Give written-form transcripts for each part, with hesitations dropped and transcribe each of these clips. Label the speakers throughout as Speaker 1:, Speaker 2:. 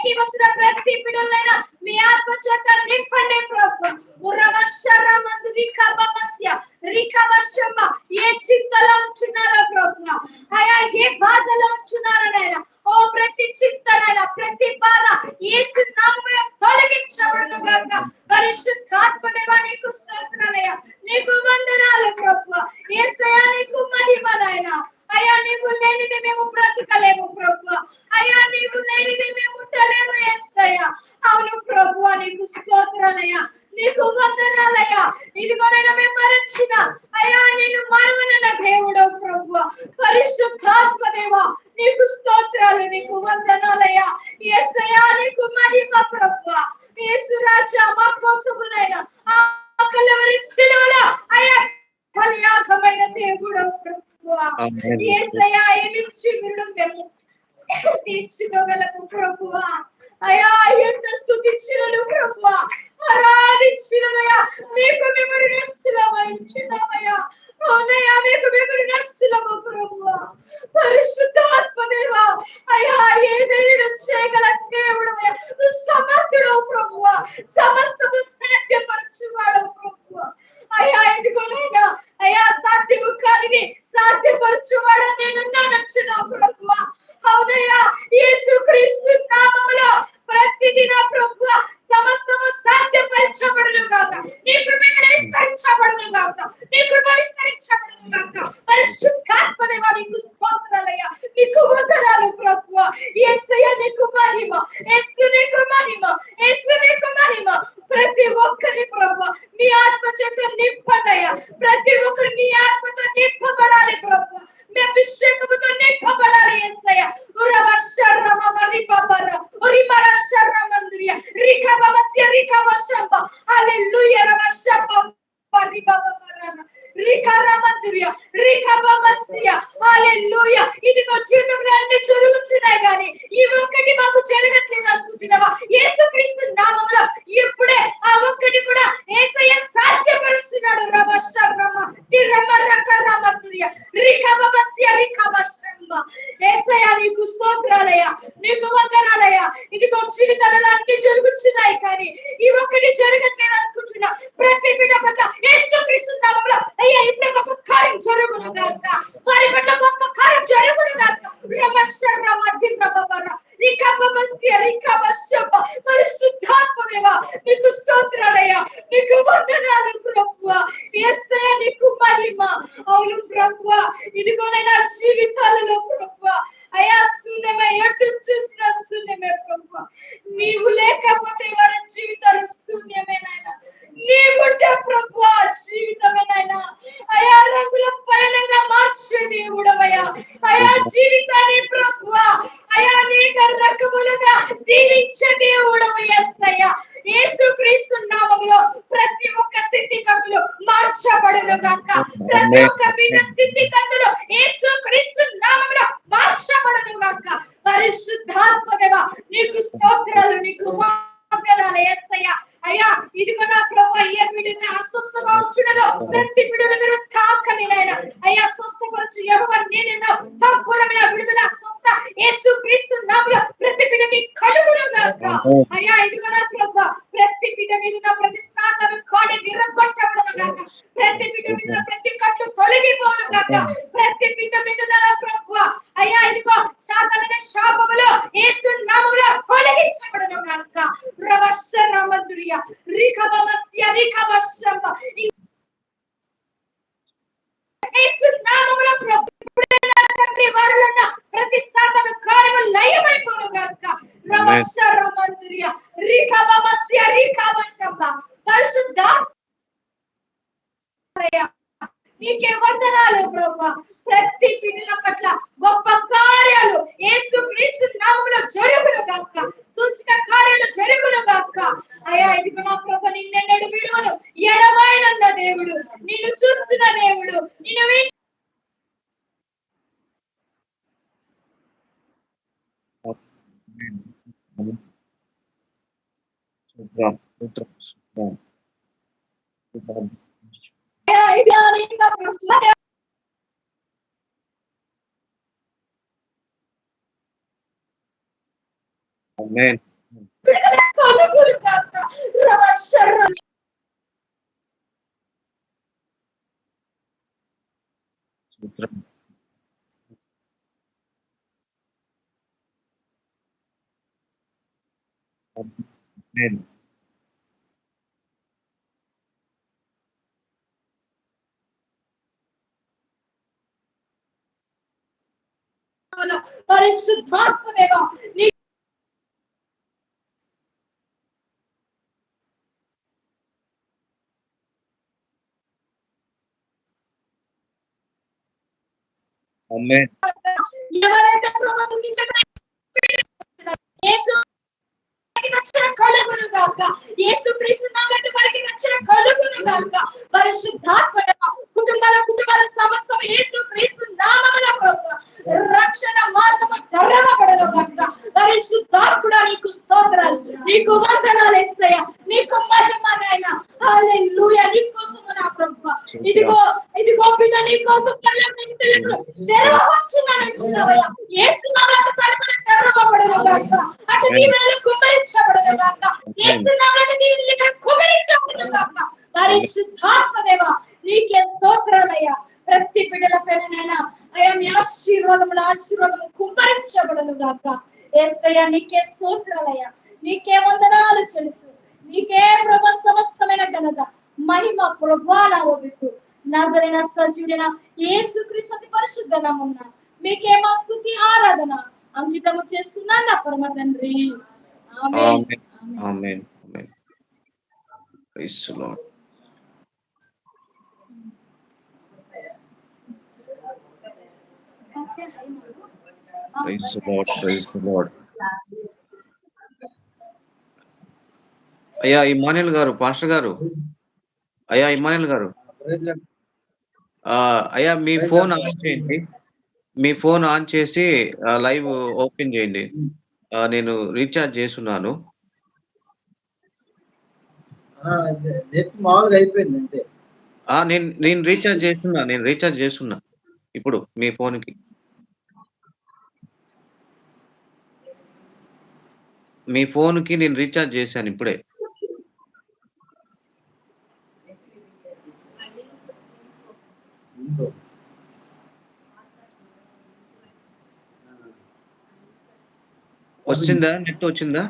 Speaker 1: ఏకీవస్తున్న ప్రతి బిడ్డలైనా మీ ఆత్మ చేత నింపండి ప్రభు. ఉరవశరమందు రికబమస్య రికబశమ ఏ చింతలో ఉంటున్నారో ప్రభు, అయా ఏ బాధలో ఉంటున్నారో నాయనా, ఓ ప్రతి చింతనైనా ప్రతి బాధ యేసు నామములో తొలగించబడును గాక. పరిశుద్ధాత్మదేవా నీకు స్తోత్రాలయ్యా, నీకు వందనాలు ప్రభు. యేసయ్యా నీకు మహిమ నాయనా. అయ్యా నీవు లేనిది మేము బ్రతకలేము ప్రభు, అయ్యా నీవు లేనిది మేము ఉండలేము యేసయ్యా. అవును ప్రభు, నీకు స్తోత్రాలయ్యా, నీకు వందనాలయ్యా. ఇదిగోనైనా మేము మరచిన అయ్యా నేను మరువనన్న దేవుడు ప్రభు. పరిశుద్ధాత్మదేవా నీకు స్తోత్రాలు, నీకు వందనాలయ్యా. యేసయ్యా నీకు మహిమ ప్రభు. యేసు రాజా మా కోసమునైనా ఆ కలవరి శిలువలో అయ్యా బలియాగమైన దేవుడు ప్రభు. యేసయ్యా ఏమిచ్చి మేము తీర్చుకోగలము ప్రభువా. అయ్యా ఎంత స్తుతించినను ప్రభువా, ఆరాధించిననయ్యా, మీకు మిమ్మల్ని నడుస్తున్నామయ్యా. అవునయ్యా, మీకు మిమ్మల్ని నడుస్తున్నాము ప్రభువా. పరిశుద్ధాత్మదేవా అయ్యా ఏదైనా చేయగల దేవుడు, సమర్థుడు ప్రభువా, సమస్తము సాధ్యపరచువాడు ప్రభువా. అయ్యా ఇదిగోనైనా అయ్యా సాధ్యము కానిది సాధ్యపరచువాడు నేనున్నానొచ్చున్నావు ప్రభువా. అవునయ్యా యేసుక్రీస్తు నామములో ప్రతిదిన ప్రభువా సమస్తము సాధ్యపరచబడును గాక. నీ కృప విస్తరించబడును గాక, నీ కృప విస్తరించబడును గాక. పరిశుద్ధాత్మదేవా నీకు స్తోత్రాలయ్యా, నీకు వందనాలు ప్రభువా. యేసయ్యా నీకు మహిమ, యేసు నీకు మహిమ, యేసు నీకు మహిమ. ప్రతి ఒక్కరి ప్రభువా మీ ఆత్మ చేత నింపండయ్యా, ప్రతి ఒక్కరు నీ ఆత్మతో నింపబడాలి ప్రభువా, మీ అభిషేకముతో నింపబడాలి యేసయ్యా. హల్లెలూయా. ఇదిగో జీవితంలో అన్ని జరుగుతున్నాయి కానీ ఈ ఒక్కటి మాకు జరగట్లేదు అనుకుంటున్నావా? యేసుక్రీస్తు నామములో ఇప్పుడే ఆ ఒక్కటి కూడా యేసయ్య సాధ్యపరుస్తున్నాడు. యేసయ్య నీకు స్తోత్రాలయ్యా, నీకు వందనాలయ్యా. ఇదిగో జీవితాలలో అన్ని జరుగుతున్నాయి కానీ ఈ ఒక్కటి జరగట్లేదు అనుకుంటున్నా ప్రతి బిడ్డ పట్ల యేసుక్రీస్తు నామములో అయ్యా ఇప్పుడు గొప్ప కార్యం జరుగును గాక, వారి పట్ల గొప్ప కార్యం జరుగును గాక. పరిశుద్ధాత్మదేవా నీకు స్తోత్రాలయ్యా, నీకు వందనాలు ప్రభువా. యేసయ్యా నీకు మహిమ. అవును ప్రభువా, ఇదిగోనైనా జీవితాలలో ప్రభువా అయా శూన్యమే, ఎటు చూసినా శూన్యమే ప్రభువా. నీవు లేకపోతే వారి జీవితాలు శూన్యమేనాయన, నీవుంటే ప్రభువా జీవితమేనాయన. అయా రంగుల పయనంగా మార్చే దేవుడవయ్యా, అయా జీవితాన్ని ప్రభువా అయా అనేక రకములుగా దీవించే దేవుడవు యేసయ్యా. యేసుక్రీస్తు నామములో ప్రతి ఒక్క స్థితిగతులు మార్చబడును గాక, ప్రతి ఒక్క బిడ్డ స్థితిగతులు యేసుక్రీస్తు నామములో మార్చబడును గాక. పరిశుద్ధాత్మదేవా నీకు స్తోత్రాలు, నీకు వందనాలు యేసయ్యా. అయ్యా ఇదిగో నా ప్రభువా ఏ బిడ్డగా అస్వస్థగా ఉంచున్నదో ప్రతి బిడ్డను మీరు తాకని నాయన. అయ్యా స్వస్థపరచు ఎవరు నేను సంపూర్ణమైన విడుదల స్వస్థ యేసుక్రీస్తు నామములో ప్రతి బిడ్డకి కలుగును గాక. అయ్యా ఇదిగో నా ప్రభువా ప్రతి బిడ్డ మీద ప్రతి సాతాను కోడి విరగొట్టబడును గాక, ప్రతి బిడ్డ మీద ప్రతి కట్టు తొలగిపోను గాక, ప్రతి బిడ్డ మీద నా ప్రభువా అయ్యా ఇదిగో సాతాను శాపములో యేసు నామములో తొలగించబడును గాక. రవశరమందురియ రికబమస్య రికబశమ యేసు నామములో తండ్రి వారిలో ఉన్న ప్రతి సాతాను కార్యము లయమైపోను గాక. రవశరమందురియ రికబమస్య రికబశమ. పరిశుద్ధ నీకే వందనాలు ప్రభువా. ప్రతి బిడ్డల పట్ల గొప్ప కార్యాలు యేసుక్రీస్తు నామములో జరుగును గాక, సూచక కార్యాలు జరుగును గాక. అయ్యా ఇదిగో నా ప్రభు నిన్నెన్నడు విడువను, ఎడబాయనన్న దేవుడు, నిన్ను చూస్తున్న దేవుడు, నిన్ను
Speaker 2: Amen.
Speaker 1: కలుగునుగాక. రవశర్ర పరిశుద్ధాత్మదేవా నీ
Speaker 2: ఆమేన్.
Speaker 1: ఎవరైతే ప్రభు దుఃఖించకుండా యేసు రక్షణ కలుగును గాక. యేసుక్రీస్తు నామమున వారికి రక్షణ కలుగును గాక. పరిశుద్ధాత్మదేవా కుటుంబాల సమస్తం యేసుక్రీస్తు నామమున ప్రభువా రక్షణ మార్గము తెరవబడును గాక. పరిశుద్ధాత్ముడా నీకు స్తోత్రాలు, నీకు వందనాలు యేసయ్యా, నీకు మహిమ నాయనా. హల్లెలూయా. నీ కోసము నా ప్రభువా ఇదిగో ఇదిగో బిడ్డ నీ కోసం పరలోకపు తలుపులు తెరవవచ్చునని ఇచ్చినవయ్యా. యేసు నామమున తలుపులు తెరవబడును గాక. అటు దీవెనలు కుమ్మరించబడును గాక. యేసు నామమున దీవెనలు కుమ్మరించబడును గాక. పరిశుద్ధాత్మదేవా నీకే స్తోత్రాలయ్యా. ప్రతి బిడ్డల పైననైనా అయ్యా మీ ఆశీర్వాదము కుమ్మరించబడును గాక. యేసయ్యా నీకే స్తోత్రాలయ్యా, నీకే వందనాలు చెల్లిస్తూ, నీకే ప్రభు సమస్తమైన ఘనత మహిమ ప్రభువాల ఓపిస్తూ నజరేన సజీవుడైన యేసుక్రీస్తు పరిశుద్ధ నామమున మీకే మా స్తుతి ఆరాధన అంకితము చేస్తున్నా నా పరమ తండ్రి. Amen.
Speaker 2: Amen. Amen. Praise the lord. Praise the lord. Praise the lord. అయ్యా ఇమ్మానుయేల్ గారు, పాస్టర్ గారు, అయ్యా ఇమ్మానుయేల్ గారు, అయ్యా మీ ఫోన్ ఆన్ చేయండి. మీ ఫోన్ ఆన్ చేసి లైవ్ ఓపెన్ చేయండి. నేను రీచార్జ్ చేసున్నాను.
Speaker 3: నెట్ మామూలుగా అయిపోయింది అంతే.
Speaker 2: నేను రీచార్జ్ చేస్తున్నా ఇప్పుడు మీ ఫోన్‌కి. మీ ఫోన్‌కి నేను రీచార్జ్ చేశాను ఇప్పుడే. వచ్చిందా? నెట్ వచ్చిందా?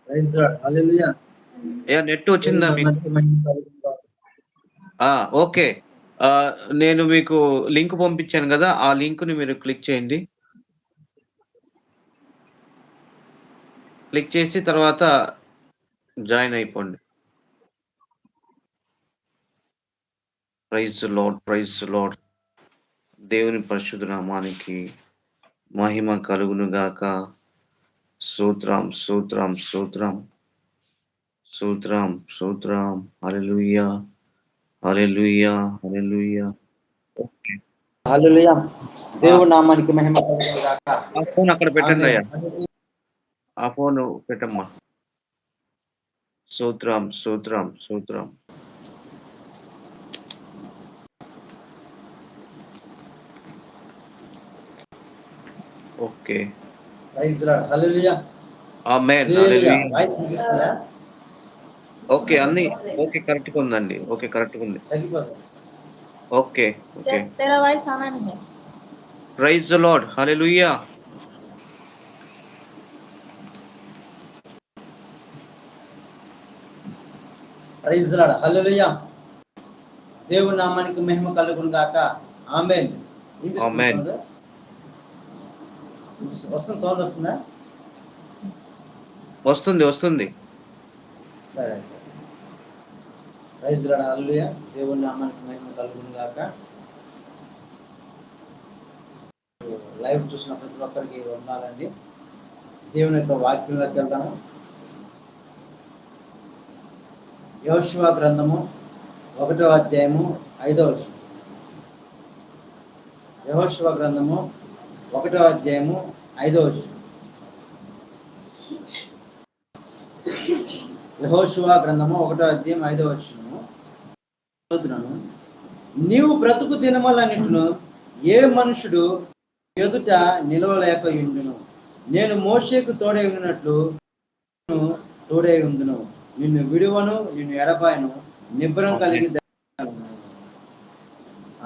Speaker 3: Praise lord. హల్లెలూయా.
Speaker 2: నెట్ వచ్చిందా మీకు? ఓకే. నేను మీకు లింక్ పంపించాను గదా! ఆ లింక్‌ని మీరు క్లిక్ చేయండి. క్లిక్ చేసి తర్వాత జాయిన్ అయిపోండి. Praise the lord. Praise the lord. దేవుని పరిశుద్ధ నామానికి మహిమ కలుగును గాక. స్తోత్రం, స్తోత్రం, స్తోత్రం. స్తోత్రం, స్తోత్రం. హల్లెలూయా. హల్లెలూయా. హల్లెలూయా. ఓకే.
Speaker 3: హల్లెలూయా. దేవుని నామానికి మహిమ కలుగును గాక.
Speaker 2: ఆ ఫోన్ అక్కడ పెట్టండయ్యా.
Speaker 3: ఆమేన్.
Speaker 2: ఆ ఫోను పెట్టమ్మా. స్తోత్రం, స్తోత్రం, స్తోత్రం. Okay.
Speaker 3: Praise lord. Hallelujah.
Speaker 2: Amen.
Speaker 3: Hallelujah.
Speaker 2: Hallelujah.
Speaker 3: Voice వినిపిస్తుందా?
Speaker 2: ఓకే. అన్నీ ఓకే. కరెక్ట్‌గా ఉందండి. ఓకే. కరెక్ట్‌గా ఉంది.
Speaker 3: తగ్గిపోతుంది.
Speaker 2: ఓకే. ఓకే.
Speaker 3: तेरा वॉइस आना नहीं है.
Speaker 2: Praise the lord. Hallelujah.
Speaker 3: Praise lord. Hallelujah. దేవుని నామానికి మహిమ కలుగును గాక. ఆమేన్. వినిపిస్తుందా
Speaker 2: ఆమేన్.
Speaker 3: సౌండ్? సౌండ్ వస్తుందా?
Speaker 2: వస్తుంది. వస్తుంది.
Speaker 3: సరే సరే. Praise lord. హల్లెలూయా. దేవుని నామానికి మహిమ కలుగును గాక. లైవ్ చూసిన ప్రతి ఒక్కరికి వందనాలండి. దేవుని యొక్క వాక్యంలోకి వెళ్దాము. యెహోషువ గ్రంథము 1వ అధ్యాయము 5వ వచనం. యెహోషువ గ్రంథము 1వ అధ్యాయము 5వ వచనం. యెహోషువ గ్రంథము 1వ అధ్యాయం 5వ వచనము. నీవు బ్రతుకు దినములన్నిటిను ఏ మనుషుడు ఎదుట నిలవలేక ఉండును. నేను మోషేకు తోడై ఉన్నట్లు తోడై ఉండును. నిన్ను విడువను, నిన్ను ఎడబాయను, నిబ్బరం కలిగి.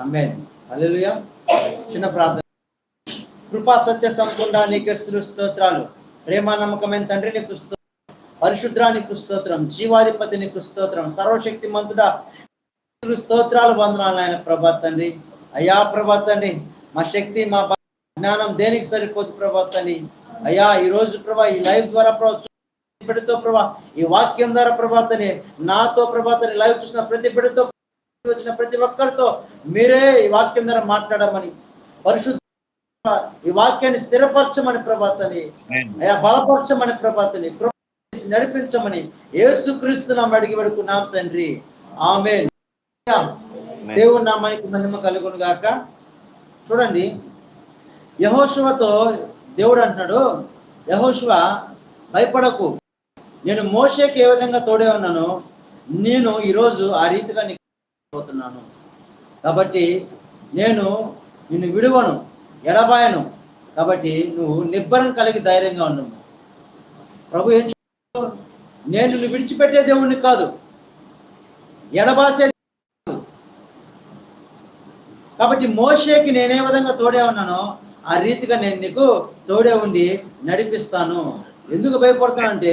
Speaker 3: ఆమేన్. హల్లెలూయా. చిన్న ప్రార్థన. కృపా సత్య సంపూర్ణ నీకు స్తోత్రాలు. ప్రేమ నమ్మకమైన తండ్రి నీకు స్తోత్రం. పరిశుద్ర నీకు స్తోత్రం. జీవాధిపతి నీకు స్తోత్రం. సర్వశక్తి మంతుడా స్తోత్రాలు, వందనాలు ఆయన ప్రభా తండ్రి. అయ్యా ప్రభా తండ్రి, మా శక్తి మా జ్ఞానం దేనికి సరిపోదు ప్రభా తండ్రి. అయ్యా ఈ రోజు ప్రభా ఈ లైవ్ ద్వారా బిడ్డతో ప్రభా ఈ వాక్యం ద్వారా ప్రభాతని నాతో ప్రభాతని లైవ్ చూసిన ప్రతి బిడ్డతో వచ్చిన ప్రతి ఒక్కరితో మీరే ఈ వాక్యం ద్వారా మాట్లాడమని, పరిశుద్ధ ఈ వాక్యాన్ని స్థిరపరచమని ప్రభాతని, అయ్యా బలపరచమని ప్రభాతని, నడిపించమని యేసుక్రీస్తు నామమున అడిగి వేడుకున్నాం తండ్రి. ఆమేన్. దేవుని నామానికి మహిమ కలుగును గాక. చూడండి, యెహోషువతో దేవుడు అంటున్నాడు, యెహోషువ భయపడకు, నేను మోషేకి ఏ విధంగా తోడే ఉన్నానో నేను ఈరోజు ఆ రీతిగా నీకు పోతున్నాను. కాబట్టి నేను నిన్ను విడువను, ఎడబాయను. కాబట్టి నువ్వు నిబ్బరం కలిగి ధైర్యంగా ఉన్నావు. ప్రభు ఏం చెప్తాడు? నేను నిన్ను విడిచిపెట్టే దేవుణ్ణి కాదు, ఎడబాసే. కాబట్టి మోషేకి నేనే విధంగా తోడే ఉన్నానో ఆ రీతిగా నేను నీకు తోడే ఉండి నడిపిస్తాను. ఎందుకు భయపడుతానంటే,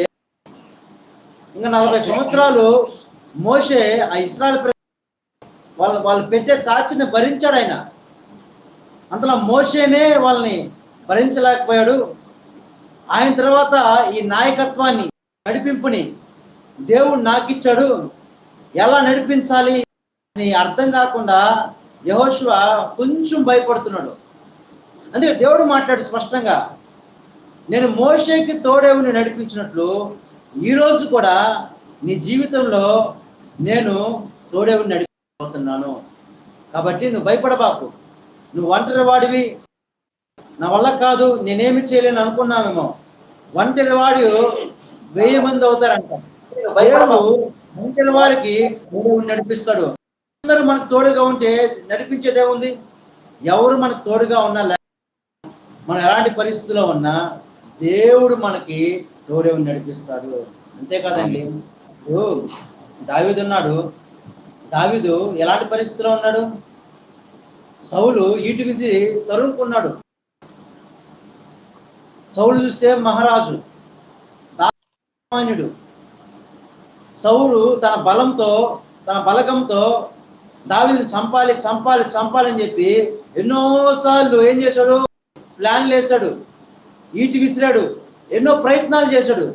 Speaker 3: ఇంకా 40 సంవత్సరాలు మోషే ఆ ఇశ్రాయేలు వాళ్ళు పెట్టే టార్చర్ని భరించాడు ఆయన. అంతలో మోషేనే వాళ్ళని భరించలేకపోయాడు. ఆయన తర్వాత ఈ నాయకత్వాన్ని, నడిపింపుని దేవుడు నాకు ఇచ్చాడు. ఎలా నడిపించాలి అని అర్థం కాకుండా యెహోషువ కొంచెం భయపడుతున్నాడు. అందుకే దేవుడు మాట్లాడు స్పష్టంగా, నేను మోషేకి తోడే ఉండి నడిపించినట్లు ఈరోజు కూడా నీ జీవితంలో నేను తోడే ఉండి నడిపిస్తున్నాను. కాబట్టి నువ్వు భయపడబాకు. నువ్వు ఒంటరి వాడివి, నా వల్ల కాదు, నేనేమి చేయలేను అనుకున్నామేమో. ఒంటరి వాడు 1000 మంది అవుతారంట. దేవుడు ఒంటరి వారికి తోడే ఉండి నడిపిస్తాడు. అందరూ మనకు తోడుగా ఉంటే నడిపించేదేముంది? ఎవరు మనకు తోడుగా ఉన్నా, మనం ఎలాంటి పరిస్థితుల్లో ఉన్నా దేవుడు మనకి తోడే ఉండి నడిపిస్తాడు. అంతేకాదండి, దావీదు ఉన్నాడు. దావీదు ఎలాంటి పరిస్థితిలో ఉన్నాడు? సౌలు ఈటి విసి తరుముకున్నాడు. సౌలు చూస్తే మహారాజు, సామాన్యుడు. సౌలు తన బలంతో, తన బలగంతో దావీదుని చంపాలి చంపాలి చంపాలని చెప్పి ఎన్నోసార్లు ఏం చేశాడు? ప్లాన్లు వేశాడు, ఈటి విసిరాడు, ఎన్నో ప్రయత్నాలు చేశాడు.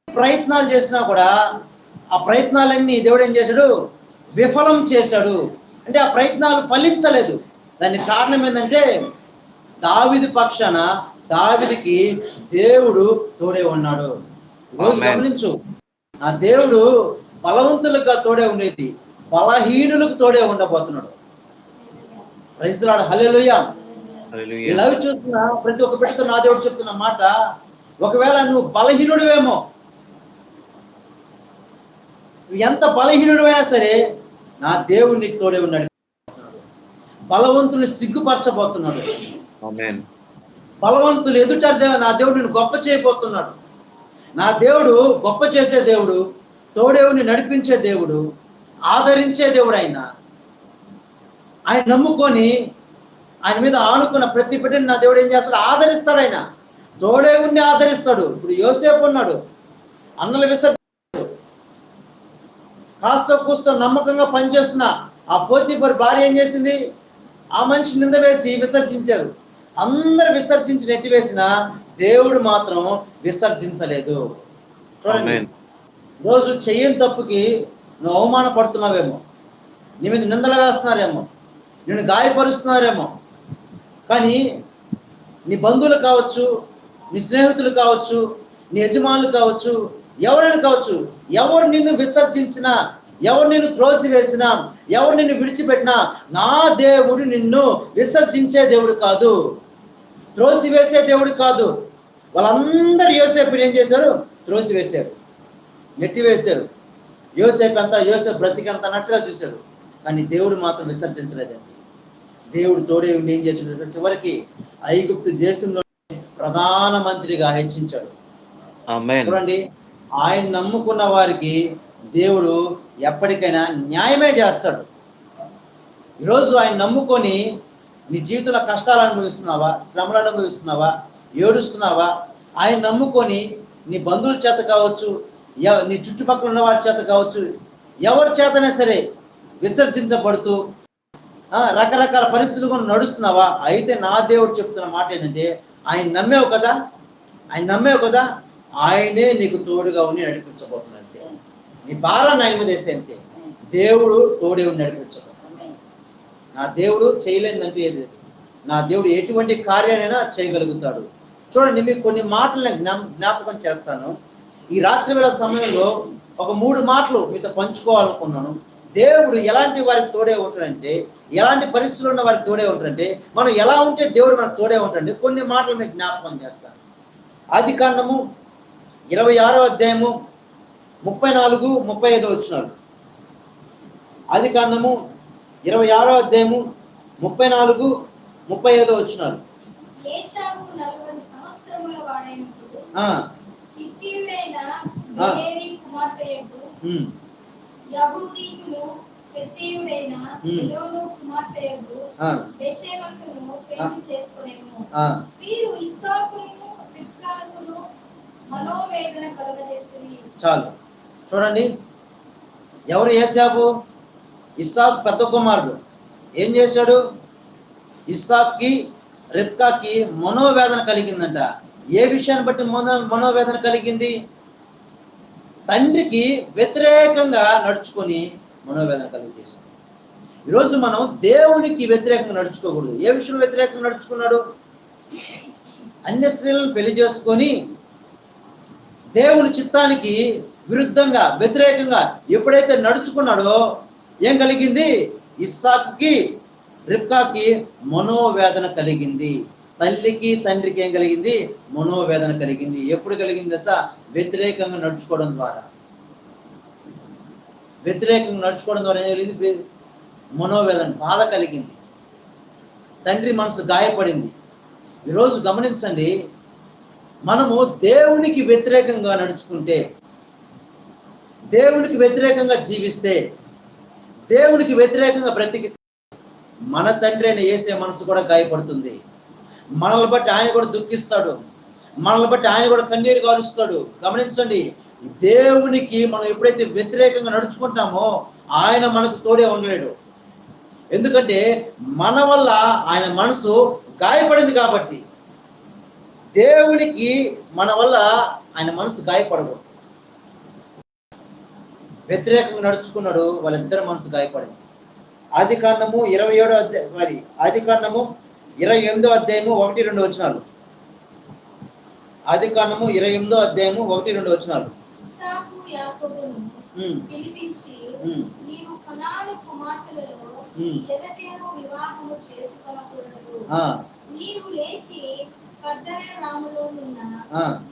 Speaker 3: ప్రయత్నాలు చేసినా కూడా ఆ ప్రయత్నాలన్నీ దేవుడు ఏం చేశాడు? విఫలం చేశాడు. అంటే ఆ ప్రయత్నాలు ఫలించలేదు. దానికి కారణం ఏంటంటే, దావీదు పక్షాన దావీదుకి దేవుడు తోడే ఉన్నాడు. రోజు గమనించు, ఆ దేవుడు బలవంతులుగా తోడే ఉండేది, బలహీనులకు తోడే ఉండబోతున్నాడు. Praise lord. హల్లెలూయా. లైవ్ చూస్తున్న ప్రతి ఒక్క బిడ్డతో నా దేవుడు చెప్తున్న మాట, ఒకవేళ నువ్వు బలహీనుడివేమో, ఎంత బలహీనుడివైనా సరే నా దేవుడు నీకు తోడే ఉన్నాడు. బలవంతుని సిగ్గుపరచబోతున్నాడు. బలవంతులు ఎదుట నా దేవుడు నిన్ను గొప్ప చేయబోతున్నాడు. నా దేవుడు గొప్ప చేసే దేవుడు, తోడేవుని నడిపించే దేవుడు, ఆదరించే దేవుడు. ఆయన నమ్ముకొని ఆయన మీద ఆనుకున్న ప్రతి బిడ్డని నా దేవుడు ఏం చేస్తాడు? ఆదరిస్తాడు. ఆయన తోడేవుని ఆదరిస్తాడు. ఇప్పుడు యోసేపు ఉన్నాడు, అన్నలు విసర్జించాడు. కాస్త కూస్తో నమ్మకంగా పనిచేస్తున్న ఆ పోతీఫరు భార్య ఏం చేసింది? ఆ మనిషి నింద వేసి విసర్జించారు. అందరు విసర్జించి నెట్టివేసిన దేవుడు మాత్రం విసర్జించలేదు. చూడండి, రోజు చెయ్యని తప్పుకి నువ్వు అవమానపడుతున్నావేమో, నీ మీద నిందలు వేస్తున్నారేమో, నిన్ను గాయపరుస్తున్నారేమో, కానీ నీ బంధువులు కావచ్చు, నీ స్నేహితులు కావచ్చు, నీ యజమానులు కావచ్చు, ఎవరైనా కావచ్చు, ఎవరు నిన్ను విసర్జించినా, ఎవరు నిన్ను త్రోసివేసినా, ఎవరు నిన్ను విడిచిపెట్టినా, నా దేవుడు నిన్ను విసర్జించే దేవుడు కాదు, త్రోసివేసే దేవుడు కాదు. వాళ్ళందరూ యోసేపుని ఏం చేశారు? త్రోసివేశారు, నెట్టివేశారు. యోసేపు బ్రతికంత అన్నట్టుగా చూశాడు. కానీ దేవుడు మాత్రం విసర్జించలేదండి. దేవుడు తోడే ఉండి ఏం చేశాడు? చివరికి ఐగుప్తు దేశంలో ప్రధానమంత్రిగా హెచ్చించాడు.
Speaker 2: ఆమేన్.
Speaker 3: చూడండి, ఆయన నమ్ముకున్న వారికి దేవుడు ఎప్పటికైనా న్యాయమే చేస్తాడు. ఈరోజు ఆయన నమ్ముకొని నీ జీవితంలో కష్టాలు అనుభవిస్తున్నావా, శ్రమలు అనుభవిస్తున్నావా, ఏడుస్తున్నావా? ఆయన నమ్ముకొని నీ బంధువుల చేత కావచ్చు, నీ చుట్టుపక్కల ఉన్న వారి చేత కావచ్చు, ఎవరి చేతనే సరే విసర్జించబడుతూ రకరకాల పరిస్థితులు కూడా నడుస్తున్నావా? అయితే నా దేవుడు చెప్తున్న మాట ఏంటంటే, ఆయన నమ్మేవు కదా, ఆయనే నీకు తోడుగా ఉండి నడిపించబోతున్నాడు. అంతే, నీ భారాన్ని ఆయన మీద వేసే అంతే. దేవుడు తోడే ఉండి నడిపించబోతున్నాడు. నా దేవుడు చేయలేదంటూ ఏది లేదు. నా దేవుడు ఎటువంటి కార్యాలైనా చేయగలుగుతాడు. చూడండి, మీకు కొన్ని మాటలు జ్ఞాపకం చేస్తాను. ఈ రాత్రి వేళ సమయంలో ఒక 3 మాటలు మీతో పంచుకోవాలనుకున్నాను. దేవుడు ఎలాంటి వారికి తోడే ఉంటాడంటే, ఎలాంటి పరిస్థితులు ఉన్న వారికి తోడే ఉంటాడంటే, మనం ఎలా ఉంటే దేవుడు మనకు తోడే ఉంటాడంటే కొన్ని మాటలు మీకు జ్ఞాపకం చేస్తాను. ఆదికాండము 26వ అధ్యాయము 34-35 వచనాలు. ఆదికాండము 26వ అధ్యాయము 34-35 వచనాలు.
Speaker 1: ఏశావు 40 సంవత్సరముల వాడైనప్పుడు హిత్తీయుడైన బేరీ కుమార్తెయగు యహూదీయును హెత్తీయుడైన ఎలోను కుమార్తెయగు బెషెమకును పెళ్లి చేసుకొనెను. వీరు ఇస్సాకును రిబ్కాకును మనోవేదన కలుగజేసిరి.
Speaker 3: చాలు, చూడండి, ఎవరు ఏశావు? ఇస్సాకు పెద్ద కుమారుడు. ఏం చేశాడు? ఇస్సాక్కి రిబ్కాకి మనోవేదన కలిగిందంట. ఏ విషయాన్ని బట్టి మనోవేదన కలిగింది? తండ్రికి వ్యతిరేకంగా నడుచుకొని మనోవేదన కలిగేశాడు. ఈరోజు మనం దేవునికి వ్యతిరేకంగా నడుచుకోకూడదు. ఏ విషయంలో వ్యతిరేకంగా నడుచుకున్నాడు? అన్య స్త్రీలను పెళ్లి చేసుకొని దేవుని చిత్తానికి విరుద్ధంగా వ్యతిరేకంగా ఎప్పుడైతే నడుచుకున్నాడో ఏం కలిగింది? ఇస్సాకుకి రిబ్కాకి మనోవేదన కలిగింది. తల్లికి తండ్రికి ఏం కలిగింది? మనోవేదన కలిగింది. ఎప్పుడు కలిగింది దశ? వ్యతిరేకంగా నడుచుకోవడం ద్వారా. వ్యతిరేకంగా నడుచుకోవడం ద్వారా ఏం కలిగింది? మనోవేదన, బాధ కలిగింది. తండ్రి మనసు గాయపడింది. ఈరోజు గమనించండి, మనము దేవునికి వ్యతిరేకంగా నడుచుకుంటే, దేవునికి వ్యతిరేకంగా జీవిస్తే, దేవునికి వ్యతిరేకంగా బ్రతికితే మన తండ్రి అయిన యేసే మనసు కూడా గాయపడుతుంది. మనల్ని బట్టి ఆయన కూడా దుఃఖిస్తాడు. మనల్ని బట్టి ఆయన కూడా కన్నీరు కారుస్తాడు. గమనించండి, దేవునికి మనం ఎప్పుడైతే వ్యతిరేకంగా నడుచుకుంటామో ఆయన మనకు తోడే ఉండలేడు. ఎందుకంటే మన వల్ల ఆయన మనసు గాయపడింది కాబట్టి. దేవునికి మన వల్ల ఆయన మనసు గాయపడకూడదు. వ్యతిరేకంగా నడుచుకున్నాడు, వాళ్ళిద్దరి మనసు గాయపడింది. ఆదికాండము 28వ అధ్యాయం, ఆదికాండము 28వ అధ్యాయము 1-2 వచనాలు. ఆదికాండము 28వ అధ్యాయము 1-2 వచనాలు.
Speaker 1: ఇస్సాకు యాకోబును పిలిపించి, నీవు కనాను కుమార్తెలలో ఎవరితోనూ వివాహము చేసుకొనకూడదు. నీవు లేచి పద్దనరాములోనున్న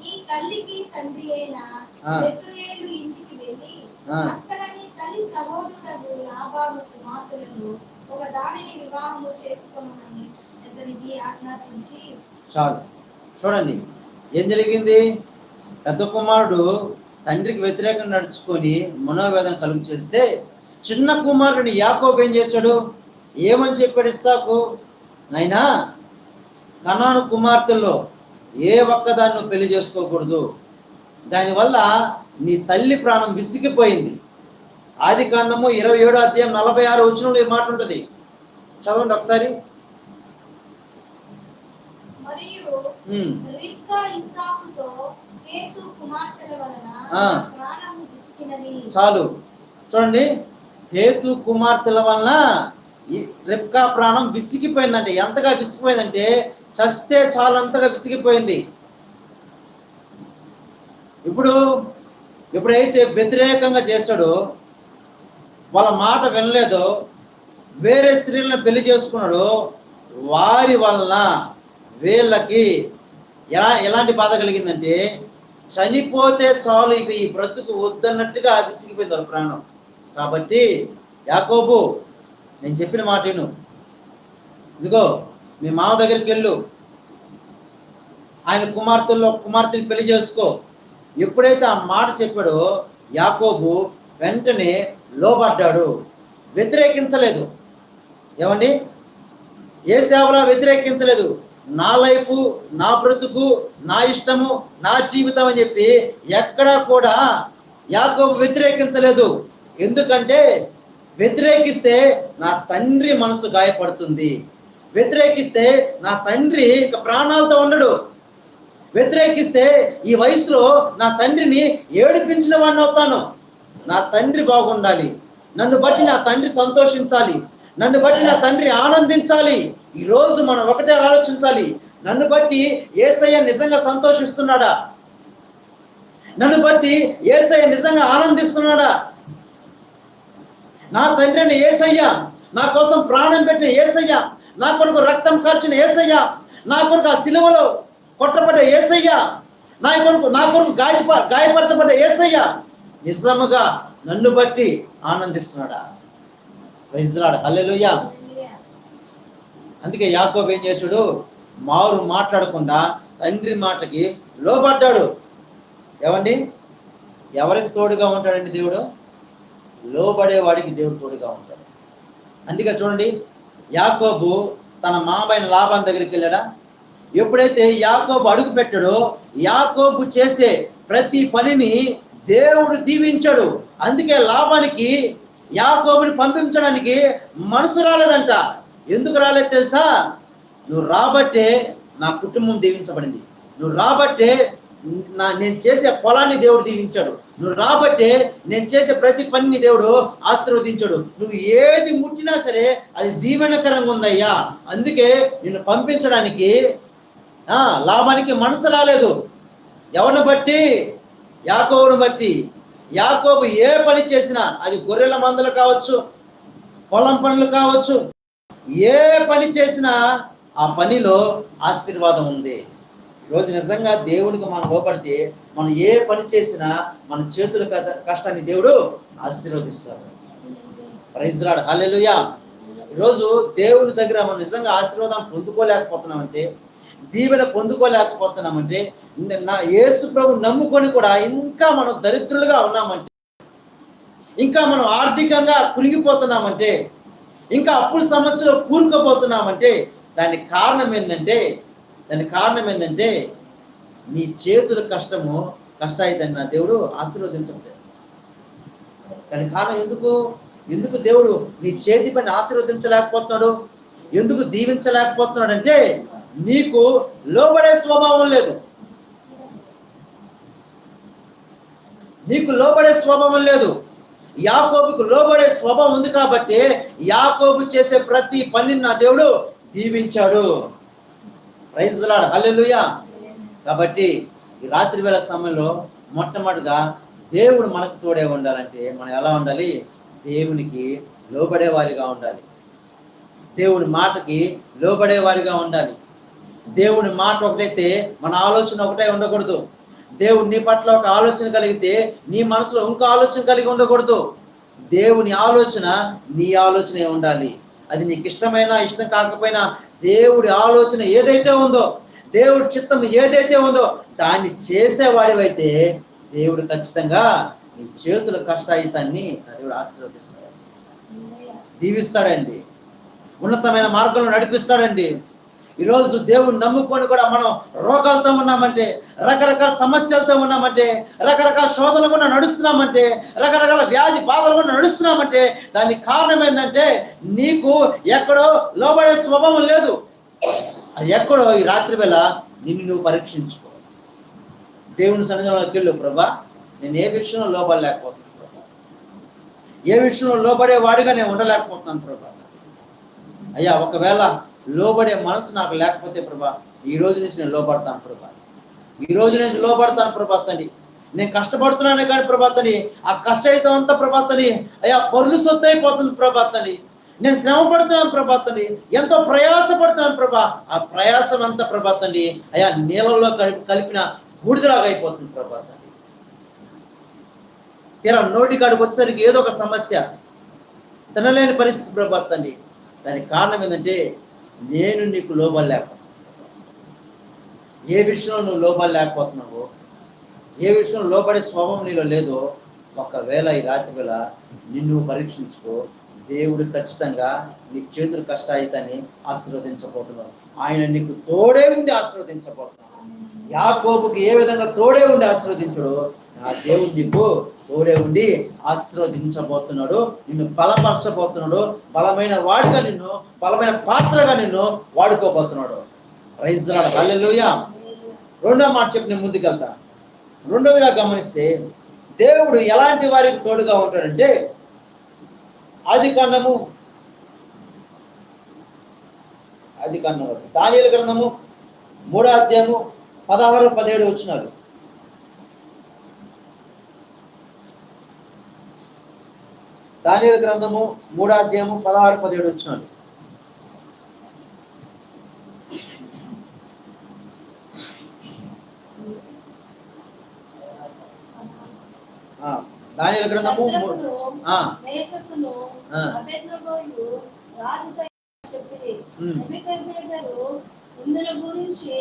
Speaker 1: నీ తల్లికి తండ్రి అయిన బెతుయేలు ఇంటికి వెళ్ళి అక్కడ నీ తల్లి సహోదరుడు లాబాను కుమార్తెలను ఒక దానిని వివాహము చేసుకోమని అతనికి ఆజ్ఞాపించి.
Speaker 3: చాలు, చూడండి ఏం జరిగింది. పెద్ద కుమారుడు తండ్రికి వ్యతిరేకంగా నడుచుకొని మనోవేదన కలుగు చేస్తే, చిన్న కుమారుడిని యాకోబు ఏం చేశాడు? ఏమని చెప్పాడు ఇస్సాకు? నాయనా, కనాను కుమార్తెల్లో ఏ ఒక్కదాన్ని నువ్వు పెళ్లి చేసుకోకూడదు. దానివల్ల నీ తల్లి ప్రాణం విసిగిపోయింది. ఆదికాండము 27వ అధ్యాయం 46 వచనంలో ఈ మాట ఉంటుంది. చదవండి ఒకసారి.
Speaker 1: మరియు రిబ్కా ఇస్సాకుతో హేతు కుమార్తెల వలన ప్రాణము విసిగినది. చాలు,
Speaker 3: చూడండి, హేతు కుమార్తెల వలన రిబ్కా ప్రాణం విసిగిపోయిందంటే, ఎంతగా విసిగిపోయిందంటే చస్తే చాలంతగా విసిగిపోయింది. ఎప్పుడైతే వ్యతిరేకంగా చేశాడో, వాళ్ళ మాట వినలేదో, వేరే స్త్రీలను పెళ్లి చేసుకున్నాడో, వారి వలన వీళ్ళకి ఎలాంటి బాధ కలిగిందంటే, చనిపోతే చాలు, ఇక ఈ బ్రతుకు వద్దన్నట్టుగా విసిగిపోయింది వాళ్ళ ప్రాణం. కాబట్టి యాకోబు, నేను చెప్పిన మాట విను. ఇదిగో మీ మామ దగ్గరికి వెళ్ళు, ఆయన కుమార్తెని పెళ్లి చేసుకో. ఎప్పుడైతే ఆ మాట చెప్పాడో యాకోబు వెంటనే లోబడ్డాడు, వ్యతిరేకించలేదు. ఏమండి, ఏ సేవలా వ్యతిరేకించలేదు. నా లైఫ్, నా బ్రతుకు, నా ఇష్టము, నా జీవితం అని చెప్పి ఎక్కడా కూడా యాకోబు వ్యతిరేకించలేదు. ఎందుకంటే వ్యతిరేకిస్తే నా తండ్రి మనసు గాయపడుతుంది, వ్యతిరేకిస్తే నా తండ్రి ఇక ప్రాణాలతో ఉండడు, వ్యతిరేకిస్తే ఈ వయసులో నా తండ్రిని ఏడిపించిన వాడిని అవుతాను. నా తండ్రి బాగుండాలి, నన్ను బట్టి నా తండ్రి సంతోషించాలి, నన్ను బట్టి నా తండ్రి ఆనందించాలి. ఈరోజు మనం ఒకటే ఆలోచించాలి, నన్ను బట్టి యేసయ్య నిజంగా సంతోషిస్తున్నాడా? నన్ను బట్టి యేసయ్య నిజంగా ఆనందిస్తున్నాడా? నా తండ్రి అని యేసయ్య, నా కోసం ప్రాణం పెట్టిన యేసయ్య, నా కొరకు రక్తం కార్చిన యేసయ్య, నా కొరకు ఆ సిలువలో కొట్టబడ్డ యేసయ్య, నా కొరకు గాయపరచబడ్డ యేసయ్య నిజముగా నన్ను బట్టి ఆనందిస్తున్నాడా? ప్రైజ్ లార్డ్, హల్లెలూయా. అందుకే యాకోబు ఏం చేశాడు? మారు మాట్లాడకుండా తండ్రి మాటకి లోబడ్డాడు. ఏమండి, ఎవరికి తోడుగా ఉంటాడండి దేవుడు? లోబడేవాడికి దేవుడు తోడుగా ఉంటాడు. అందుకే చూడండి, యాకోబు తన మామైన లాబాను దగ్గరికి వెళ్ళాడా? ఎప్పుడైతే యాకోబు అడుగు పెట్టాడో యాకోబు చేసే ప్రతి పనిని దేవుడు దీవించాడు. అందుకే లాబానికి యాకోబుని పంపించడానికి మనసు రాలేదంట. ఎందుకు రాలేదు తెలుసా? నువ్వు రాబట్టే నా కుటుంబం దీవించబడింది, నువ్వు రాబట్టే నేను చేసే పొలాన్ని దేవుడు దీవించాడు, నువ్వు రాబట్టే నేను చేసే ప్రతి పనిని దేవుడు ఆశీర్వదించాడు, నువ్వు ఏది ముట్టినా సరే అది దీవెనకరంగా ఉందయ్యా, అందుకే నిన్ను పంపించడానికి లాభానికి మనసు రాలేదు. ఎవరిని బట్టి? యాకోబుని బట్టి. యాకోబు ఏ పని చేసినా, అది గొర్రెల మందలు కావచ్చు, పొలం పనులు కావచ్చు, ఏ పని చేసినా ఆ పనిలో ఆశీర్వాదం ఉంది. ఈరోజు నిజంగా దేవుడికి మనం లోపడితే మనం ఏ పని చేసినా మన చేతుల కష్టాన్ని దేవుడు ఆశీర్వదిస్తాడు. ప్రైజ్ లార్డ్, హల్లెలూయా. ఈరోజు దేవుని దగ్గర మనం నిజంగా ఆశీర్వాదం పొందుకోలేకపోతున్నామంటే, దీవెన పొందుకోలేకపోతున్నామంటే, నా యేసు ప్రభు నమ్ముకొని కూడా ఇంకా మనం దరిద్రులుగా ఉన్నామంటే, ఇంకా మనం ఆర్థికంగా కురిగిపోతున్నామంటే, ఇంకా అప్పుల సమస్యలో కూరుకుపోతున్నామంటే దానికి కారణం ఏంటంటే నీ చేతుల కష్టాయితని నా దేవుడు ఆశీర్వదించట్లేదు. దానికి కారణం ఎందుకు దేవుడు నీ చేతి పని ఆశీర్వదించలేకపోతున్నాడు, ఎందుకు దీవించలేకపోతున్నాడు అంటే నీకు లోబడే స్వభావం లేదు. నీకు లోబడే స్వభావం లేదు. యాకోబుకు లోబడే స్వభావం ఉంది కాబట్టి యాకోబు చేసే ప్రతి పనిని నా దేవుడు దీవించాడు. ప్రైజ్ లార్డ్, హల్లెలూయా. కాబట్టి ఈ రాత్రి వేళ సమయంలో మొట్టమొదటిగా దేవుడు మనకు తోడే ఉండాలంటే మనం ఎలా ఉండాలి? దేవునికి లోబడే వారిగా ఉండాలి, దేవుని మాటకి లోబడే వారిగా ఉండాలి. దేవుని మాట ఒకటైతే మన ఆలోచన ఒకటే ఉండకూడదు. దేవుడు నీ పట్ల ఒక ఆలోచన కలిగితే నీ మనసులో ఇంకో ఆలోచన కలిగి ఉండకూడదు. దేవుని ఆలోచన నీ ఆలోచనే ఉండాలి. అది నీకు ఇష్టమైనా ఇష్టం కాకపోయినా దేవుడి ఆలోచన ఏదైతే ఉందో, దేవుడి చిత్తం ఏదైతే ఉందో దాన్ని చేసేవాడివైతే దేవుడు ఖచ్చితంగా నీ చేతుల కష్టాయితాన్ని దేవుడు ఆశీర్వదిస్తాడు, దీవిస్తాడండి, ఉన్నతమైన మార్గంలో నడిపిస్తాడండి. ఈరోజు దేవుని నమ్ముకొని కూడా మనం రోగాలతో ఉన్నామంటే, రకరకాల సమస్యలతో ఉన్నామంటే, రకరకాల శోధనలు కూడా నడుస్తున్నామంటే, రకరకాల వ్యాధి బాధలు కూడా నడుస్తున్నామంటే దానికి కారణం ఏంటంటే నీకు ఎక్కడో లోబడే స్వభావం లేదు. అది ఎక్కడో ఈ రాత్రి వేళ నిన్ను నువ్వు పరీక్షించుకో. దేవుని సన్నిధానంలోకి వెళ్ళు, ప్రభా నేను ఏ విషయంలో లోబడలేకపోతున్నాను ప్రభా, ఏ విషయంలో లోబడే వాడిగా నేను ఉండలేకపోతున్నాను ప్రభా. అయ్యా ఒకవేళ లోబడే మనసు నాకు లేకపోతే ప్రభా ఈ రోజు నుంచి నేను లోబడతాను ప్రభా, ఈ రోజు నుంచి లోబడతాను ప్రభాతని. నేను కష్టపడుతున్నానే కానీ ప్రభాతని ఆ కష్టయితం అంతా ప్రభాతని అయ్యా పరులు సొత్తు అయిపోతుంది ప్రభాతని. నేను శ్రమ పడుతున్నాను ప్రభాతని, ఎంతో ప్రయాసపడుతున్నాను ప్రభా, ఆ ప్రయాసం అంతా ప్రభాతని అయ్యా నీళ్ళలో కలిపిన బూడిదలాగా అయిపోతుంది ప్రభాతని. తీరా నోటి కాడికి వచ్చేసరికి ఏదో ఒక సమస్య, తినలేని పరిస్థితి ప్రభాతని. దానికి కారణం ఏంటంటే నేను నీకు లోబడలేక, ఏ విషయంలో నువ్వు లోబడి లేకపోతున్నావో, ఏ విషయంలో లోబడే స్వభావం నీలో లేదో, ఒకవేళ ఈ రాత్రి వేళ నిన్ను పరీక్షించుకో. దేవుడు ఖచ్చితంగా నీ చేతులు కష్టాయితని ఆశీర్వదించబోతున్నాడు. ఆయన నీకు తోడే ఉండి ఆశీర్వదించబోతున్నాడు. యాకోబుకి ఏ విధంగా తోడే ఉండి ఆశీర్వదించడు, నా దేవుడు నీకు తోడే ఉండి ఆశీర్వదించబోతున్నాడు. నిన్ను బలపరచబోతున్నాడు. బలమైన వాడిగా నిన్ను, బలమైన పాత్రగా నిన్ను వాడుకోబోతున్నాడు. ప్రైజ్ లార్డ్, హల్లెలూయా. రెండో మాట చెప్పి నేను ముందుకెళ్తా. రెండోదిగా గమనిస్తే దేవుడు ఎలాంటి వారికి తోడుగా ఉంటాడంటే, ఆదికాండము దానియేలు గ్రంథము 3వ అధ్యాయము 16-17 వచనాలు. దానియేలు గ్రంథము 3వ అధ్యాయము 16-17 వచనాలు. దానియేలు గ్రంథము
Speaker 4: ఇందుల గురించి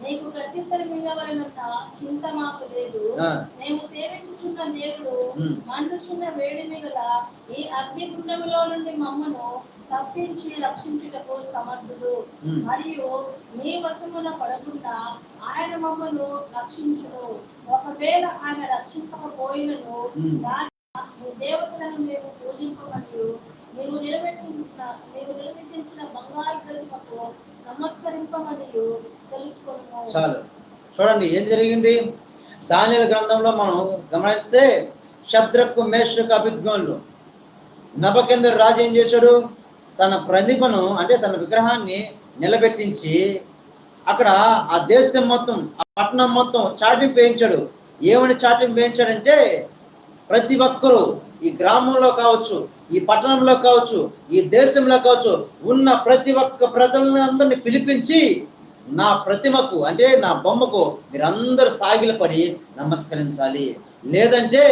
Speaker 4: నీకు ప్రత్యుత్తరం ఇవ్వవలెనన్న చింత మాకు లేదు. మేము సేవించుచున్న దేవుడు మండుచున్న వేడిమి గల ఈ అగ్నిగుండములో నుండి మమ్మను తప్పించి రక్షించుటకు సమర్థుడు. మరియు నీ వశమున పడకుండా ఆయన మమ్మను రక్షించును. ఒకవేళ ఆయన రక్షింపకపోయినను దేవతలను మేము పూజింపమని నీవు నిలబెట్టించిన బంగారు ప్రతిమకు నమస్కరింపమని తెలుసుకున్నాము.
Speaker 3: చాలు. చూడండి ఏం జరిగింది. దానియేలు గ్రంథంలో మనం గమనిస్తే షద్రకు, మేషకు, అబేద్నెగోలు నెబుకద్నెజరు రాజు ఏం చేశాడు, తన ప్రతిమను అంటే తన విగ్రహాన్ని నిలబెట్టించి అక్కడ ఆ దేశం మొత్తం, ఆ పట్టణం మొత్తం చాటింపు వేయించాడు. ఏమని చాటింపు వేయించాడంటే, ప్రతి ఒక్కరూ ఈ గ్రామంలో కావచ్చు, ఈ పట్టణంలో కావచ్చు, ఈ దేశంలో కావచ్చు ఉన్న ప్రతి ఒక్క ప్రజలందరినీ పిలిపించి నా ప్రతిమకు అంటే నా బొమ్మకు మీరందరూ సాగిలపడి నమస్కరించాలి, లేదంటే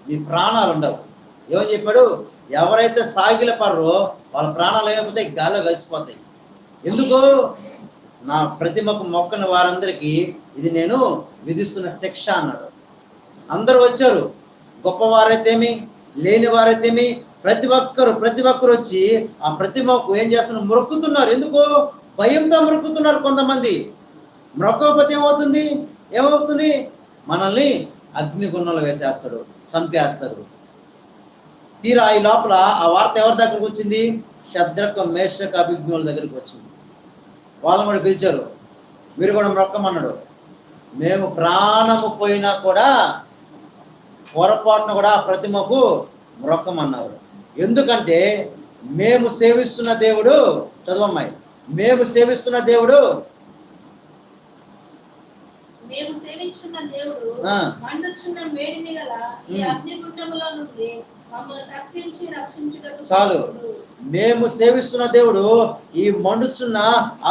Speaker 3: మీ ప్రాణాలు ఉండవు. ఏమని చెప్పాడు, ఎవరైతే సాగిలపడరో వాళ్ళ ప్రాణాలు ఏమైపోతే గాల్లో కలిసిపోతాయి. ఎందుకు, నా ప్రతిమకు మొక్కని వారందరికీ ఇది నేను విధిస్తున్న శిక్ష అన్నాడు. అందరూ వచ్చారు, గొప్పవారైతేమి లేని వారైతేమి ప్రతి ఒక్కరు వచ్చి ఆ ప్రతిమకు ఏం చేస్తున్నారు, మొక్కుతున్నారు. ఎందుకు, భయంతో మొక్కుతున్నారు. కొంతమంది మొక్కకపోతే ఏమవుతుంది, మనల్ని అగ్నిగుండంలో వేసేస్తాడు, చంపేస్తాడు. తీరా ఈ లోపల ఆ వార్త ఎవరి దగ్గరకు వచ్చింది, షద్రకు, మేషకు, అబేద్నెగోల దగ్గరికి వచ్చింది. వాళ్ళని కూడా పిలిచారు, మీరు కూడా మొక్కమన్నాడు. మేము ప్రాణము పోయినా కూడా పొరపాటున కూడా ఆ ప్రతిమకు మొక్కమన్నారు. ఎందుకంటే మేము సేవిస్తున్న దేవుడు, చదవమ్మాయి, మేము సేవిస్తున్న దేవుడు
Speaker 4: మండుచున్న వేడిమి గల ఈ అగ్నిగుండములో నుండి మమ్మల్ని తప్పించి రక్షించుటకు.
Speaker 3: చాలు. మేము సేవిస్తున్న దేవుడు ఈ మండుచున్న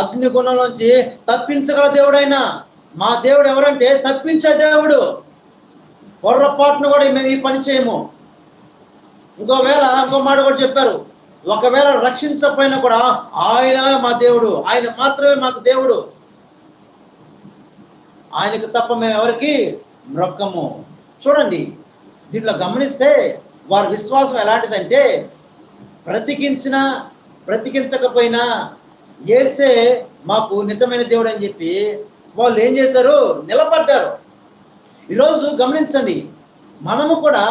Speaker 3: అగ్నిగుండంలోంచి తప్పించగల దేవుడైనా. మా దేవుడు ఎవరంటే తప్పించే దేవుడు. పొరపాటును కూడా మేము ఈ పని చేయము. ఇంకో మాట కూడా చెప్పారు, ఒకవేళ రక్షించకపోయినా కూడా ఆయన మా దేవుడు, ఆయన మాత్రమే మాకు దేవుడు, ఆయనకు తప్ప మేము ఎవరికి మొక్కము. చూడండి దీంట్లో గమనిస్తే వారి విశ్వాసం ఎలాంటిదంటే, బ్రతికించకపోయినా యేసే మాకు నిజమైన దేవుడు అని చెప్పి వాళ్ళు ఏం చేశారు, నిలబడ్డారు. ఈరోజు గమనించండి, మనము కూడా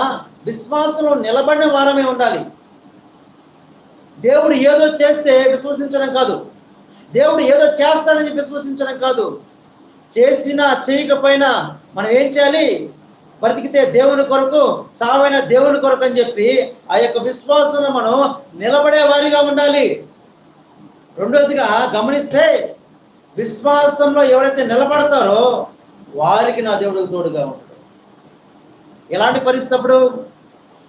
Speaker 3: విశ్వాసంలో నిలబడిన వారమే ఉండాలి. దేవుడు ఏదో చేస్తే విశ్వసించడం కాదు, దేవుడు ఏదో చేస్తాడని విశ్వసించడం కాదు. చేసినా చేయకపోయినా మనం ఏం చేయాలి, బ్రతికితే దేవుని కొరకు, చావైన దేవుని కొరకు అని చెప్పి ఆ యొక్క విశ్వాసంలో మనం నిలబడే వారిగా ఉండాలి. రెండోదిగా గమనిస్తే, విశ్వాసంలో ఎవరైతే నిలబడతారో వారికి నా దేవుడికి తోడుగా ఉంటాడు. ఎలాంటి పరిస్థితి అప్పుడు,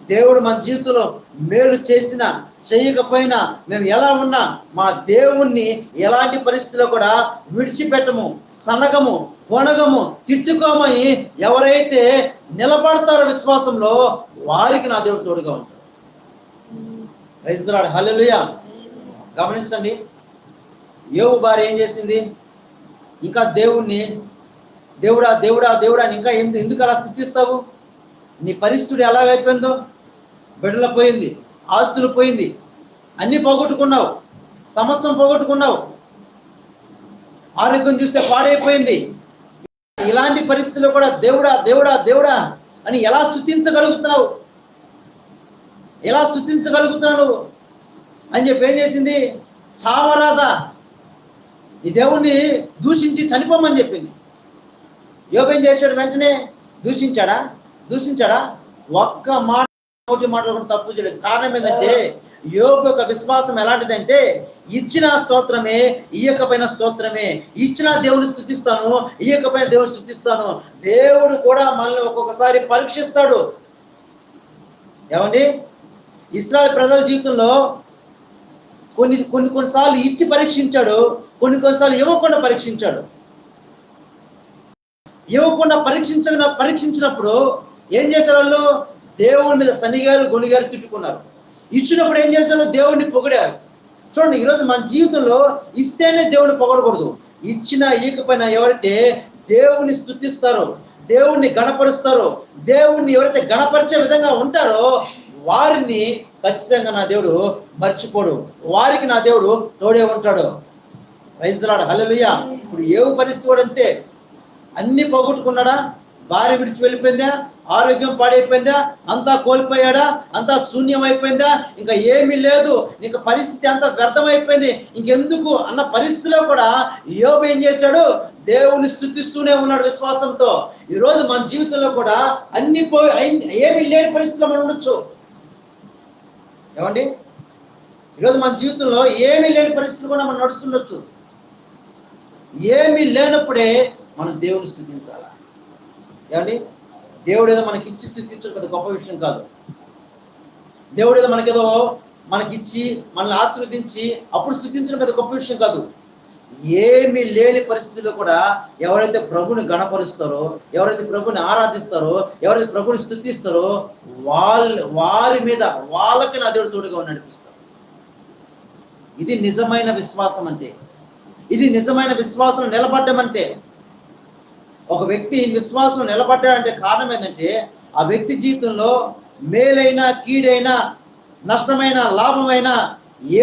Speaker 3: దేవుడు మన జీవితంలో మేలు చేసినా చేయకపోయినా మేము ఎలా ఉన్నా మా దేవుణ్ణి ఎలాంటి పరిస్థితిలో కూడా విడిచిపెట్టము, సనగము, కొనగము, తిట్టుకోమని ఎవరైతే నిలబడతారో విశ్వాసంలో వారికి నా దేవుడు తోడుగా ఉంటాడు. ప్రైజ్ లార్డ్, హల్లెలూయా. గమనించండి, యోబు భార్య ఏం చేసింది, ఇంకా దేవుణ్ణి దేవుడా దేవుడా దేవుడా అని ఇంకా ఎందుకు అలా స్తుతిస్తావు? నీ పరిస్థితి ఎలాగైపోయిందో, బిడ్డలు పోయింది, ఆస్తులు పోయింది, అన్నీ పోగొట్టుకున్నావు, సమస్తం పోగొట్టుకున్నావు, ఆరోగ్యం చూస్తే పాడైపోయింది. ఇలాంటి పరిస్థితుల్లో కూడా దేవుడా దేవుడా దేవుడా అని ఎలా స్తుతించగలుగుతున్నావు? ఎలా స్తుతించగలుగుతున్నావు నువ్వు అని చెప్పి ఏం చేసింది? చావరాదా, ఈ దేవుణ్ణి దూషించి చనిపోమని చెప్పింది. యోబు ఏం చేశాడు? వెంటనే దూషించాడా? ఒక్క మాట నోటి మాట్లాడకుండా తప్పు చేయలేదు. కారణం ఏంటంటే యోబు యొక్క విశ్వాసం ఎలాంటిదంటే, ఇచ్చిన స్తోత్రమే, ఇయ్యకపోయిన స్తోత్రమే. ఇచ్చిన దేవుని స్తుతిస్తాను, ఇయ్యకపోయిన దేవుని స్తుతిస్తాను. దేవుడు కూడా మనల్ని ఒక్కొక్కసారి పరీక్షిస్తాడు. ఏమండి, ఇశ్రాయేలు ప్రజల జీవితంలో కొన్నిసార్లు ఇచ్చి పరీక్షించాడు, కొన్నిసార్లు ఇవ్వకుండా పరీక్షించాడు. ఇవ్వకుండా పరీక్షించినప్పుడు ఏం చేశారు? వాళ్ళు దేవుడి మీద శనిగారు గొనిగారు తిట్టుకున్నారు. ఇచ్చినప్పుడు ఏం చేశారు? దేవుడిని పొగిడారు. చూడండి, ఈరోజు మన జీవితంలో ఇస్తేనే దేవుడిని పొగడకూడదు. ఇచ్చినా ఇయ్యకపోయినా ఎవరైతే దేవుని స్తుతిస్తారో, దేవుణ్ణి గణపరుస్తారో, దేవుణ్ణి ఎవరైతే గణపరిచే విధంగా ఉంటారో వారిని ఖచ్చితంగా నా దేవుడు మర్చిపోడు, వారికి నా దేవుడు తోడే ఉంటాడు. ప్రైజ్ ది లార్డ్, హల్లెలూయా. ఇప్పుడు ఏవు పరిస్థితి కూడా అంతే, అన్ని పోగొట్టుకున్నాడా? భార్య విడిచి వెళ్ళిపోయిందా? ఆరోగ్యం పాడైపోయిందా? అంతా కోల్పోయాడా? అంతా శూన్యం అయిపోయిందా? ఇంకా ఏమీ లేదు, నీకు పరిస్థితి అంతా వ్యర్థమైపోయింది, ఇంకెందుకు అన్న పరిస్థితిలో కూడా యోబు ఏం చేశాడు? దేవుని స్తుతిస్తూనే ఉన్నాడు విశ్వాసంతో. ఈరోజు మన జీవితంలో కూడా అన్ని ఏమీ లేని పరిస్థితిలో మనం ఉండొచ్చు. ఏమండి, ఈరోజు మన జీవితంలో ఏమీ లేని పరిస్థితులు కూడా మనం నడుస్తుండొచ్చు. ఏమీ లేనప్పుడే మనం దేవుని స్తుతించాలా. ఏమండి, దేవుడు ఏదో మనకి ఇచ్చి స్తుతించడం పెద్ద గొప్ప విషయం కాదు. దేవుడు ఏదో మనకిచ్చి మనల్ని ఆశీర్వదించి అప్పుడు స్తుతించడం పెద్ద గొప్ప విషయం కాదు. ఏమీ లేని పరిస్థితుల్లో కూడా ఎవరైతే ప్రభుని గణపరుస్తారో, ఎవరైతే ప్రభుని ఆరాధిస్తారో, ఎవరైతే ప్రభుని స్తుతిస్తారో వారి మీద వాళ్ళకి నా దేవుడు తోడుగా నడిపిస్తారు. ఇది నిజమైన విశ్వాసం అంటే, ఇది నిజమైన విశ్వాసం నిలబడ్డం అంటే. ఒక వ్యక్తి విశ్వాసం నిలబడ్డాడంటే కారణం ఏంటంటే ఆ వ్యక్తి జీవితంలో మేలైనా కీడైనా నష్టమైన లాభమైనా ఏ